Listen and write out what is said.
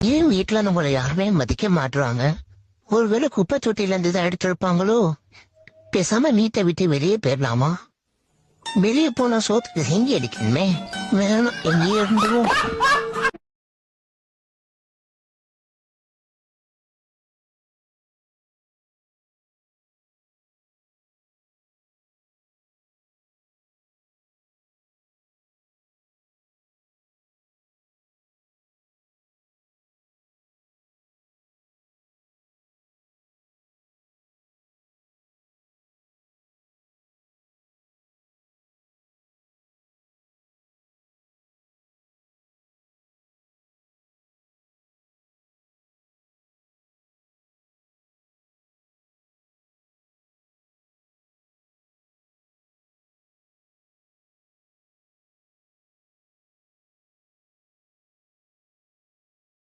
ஏன் வீட்டுல நம்மள யாருமே மதிக்க மாட்டுறாங்க? ஒருவேளை குப்பை தொட்டில இருந்து தான் எடுத்திருப்பாங்களோ? பேசாம வீட்டை விட்டு வெளியே போயிடலாமா? வெளியே போனா சோத்துக்கு செஞ்சு அடிக்கணுமே. வேணும், எங்கேயே இருந்துரும்.